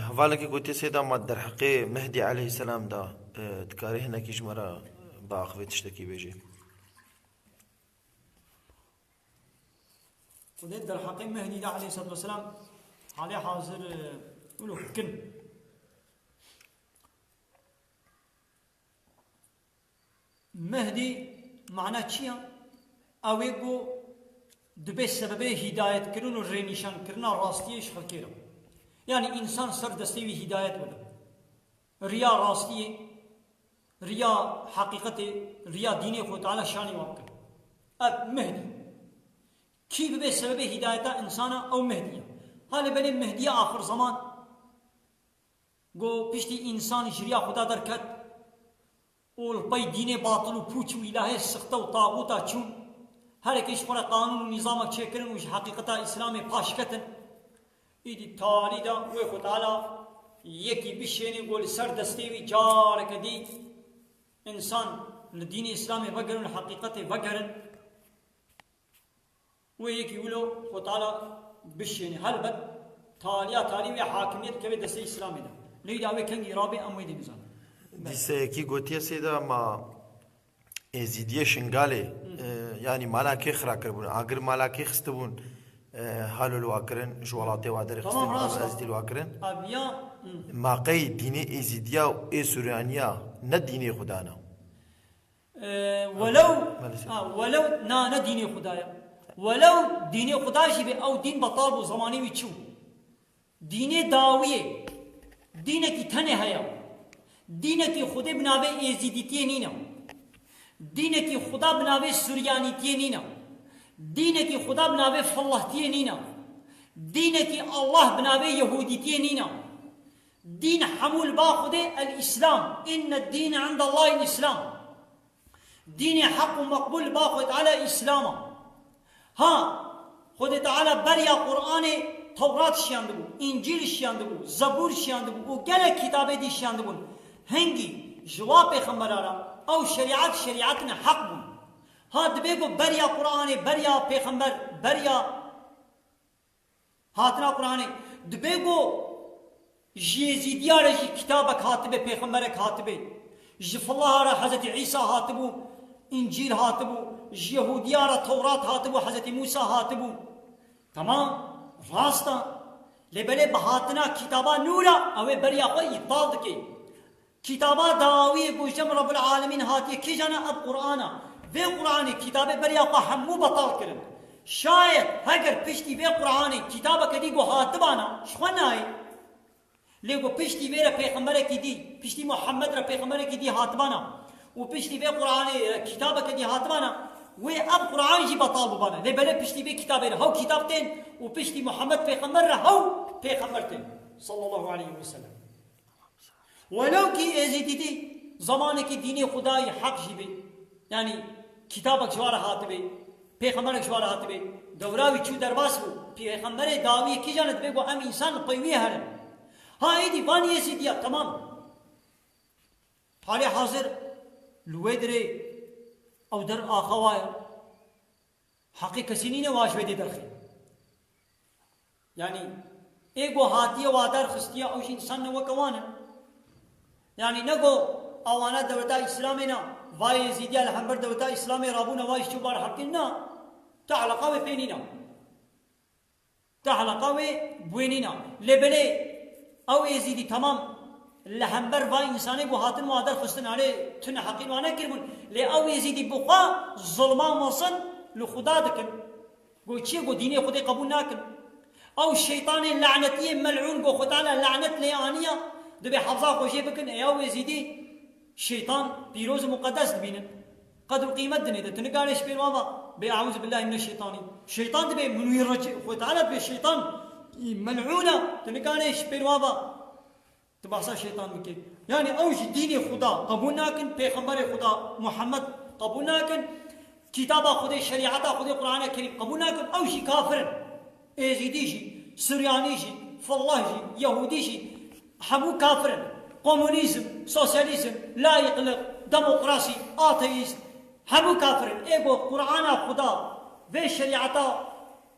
هفالك قلت سيدا ما در حقي مهدي عليه السلام دا تكاري هنا كيش مرة باخذ تشتكي بيجي وديت در حقي مهدي دا عليه الصلاة والسلام عليه حاضر ولو كن مهدي معناه چيا اويگو دبي سببه هدايت كرن و رينيشان كرنا راستيش خلقيرا يعني انسان سر دستي هدايت ولا ريا راستي ريا حقيقته ريا ديني خو تعالى شاني واقع اب مهدي كي ببي سببه هدايته انسان او مهدي حال بني مهدي اخر زمان گو پشتی انسان شريعه خدا دركت والبي دين باطل وبوچ وإلهي سخته وطاغوتا چون هر کیش پر قانون و نظام چکرن وش حقیقتا اسلام پاشکتن ایدی تالی دا و خود تعالی یکی بشینی گول سر دستی وی جار کدی انسان لدین اسلام وگرن حقیقت وگرن و یکی ولو خود تعالی بشینی هل بد تالی و حاکمیت که دستی اسلامی دا لیدا و کنگی رابع امویدی نظام دیسه کی گوتیه سیدا ما ازیدیه شنگاله يعني مالاكي خرا كربون اگر مالاكي خستبون حالو الواكرن جوالاتي وادر خستبون ازدي الواكرن ما قي ديني ازيديا و سوريانيا نديني خدانا ولو نا ديني خدايا ولو ديني خداشي بي او دين بطال و زماني ويچو ديني داويه دينكي تنه هيا دينكي خود بنابه ازيديتي نينا دينك خدا بناوي سوريانيتي نينا دينك خدا بناوي فلهتي نينا دينك الله بناوي يهوديتي نينا دين حمول باخده الإسلام إن الدين عند الله الإسلام دين حق مقبول باخد على إسلام ها خد تعالى بريا قرآن توراة شياندبو إنجيل شياندبو زبور شياندبو وقال كتابه دي شياندبو هنگي جواب خمرارا او شريعتنا حق بون ها دبيگو بريا قرآن بريا پیغمبر بريا هاتنا قرآن دبيگو يزيديا رجي كتابك هاتبه پیغمبرك هاتبه جفالله را حضرت عيسى هاتبو انجيل هاتبو يهوديا را تورات هاتبو حضرت موسى هاتبو تمام راستا لبلي بهاتنا كتابا نورا او بريا قوي يطالد كي كتابا داوي بوجم رب العالمين هاتي كي جانا القرآن في قرآن كتابه بريا همو بطال كرن شايد هگر پشتی في قرآن كتابه كدي گو هاتبانا شخوناي لگو پشتی في را پیغمبر كدي پشتی محمد را پیغمبر كدي هاتبانا و پشتی في قرآن كتابه كدي هاتبانا و اب قرآن جي بطال ببانا لبلا پشتی في كتابه هو كتابتين و پشتی محمد پیغمبر هو پیغمبرتين صلى الله عليه وسلم ولو كي ازيدتي زمانك ديني خداي حق جيبي يعني كتابك جوار هاتبي پیغمبرك جوار هاتبي دوراوي چو درباس بو پیغمبر داوي كي جانت بيگو ام انسان قيوي هرن ها ايدي واني ازيديا تمام حالي حاضر لويدري او در اخوايا حقيقة سنين واجبه دي درخي يعني ايگو هاتيه وادر خستيا اوش انسان نوكوانا يعني نگو اوانا دولتا اسلامنا واي زيديا الحنبر دولتا اسلامي رابونا واي شوبار حقنا تعلقاوي بيننا تعلقاوي بويننا لبلي او يزيدي تمام الحنبر واي انساني بو هاتن وادر خستن عليه تن حقين وانا كرمون لي او يزيدي بقى ظلمان وصل لخدا دكن گو چي گو ديني خدي قبول ناكن او الشيطان اللعنتي ملعون گو خدا لعنت ليانيه دبي حفظا خوشي بكن اياو يزيدي شيطان بيروز مقدس بينن قدر قيمة دني ده تنقالش بين بابا بأعوذ بالله من الشيطان شيطان دبي منو يرجع خو تعالى بالشيطان ملعونة تنقالش بين بابا تبعصا شيطان بكي يعني اوش ديني خدا قبولنا كن پیغمبر خدا محمد قبولنا كن كتابا خدا شريعتا خدا قرآن الكريم قبولنا كن اوش كافر ايزيدي شي سرياني شي فالله شي يهودي شي حمو كافر كومونيزم سوسياليزم لا يقلق ديمقراطي آتيست حمو كافر ايغو قرآن خدا في شريعتا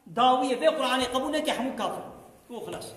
داوية في قرآن قبولنا كي حمو كافر وخلاص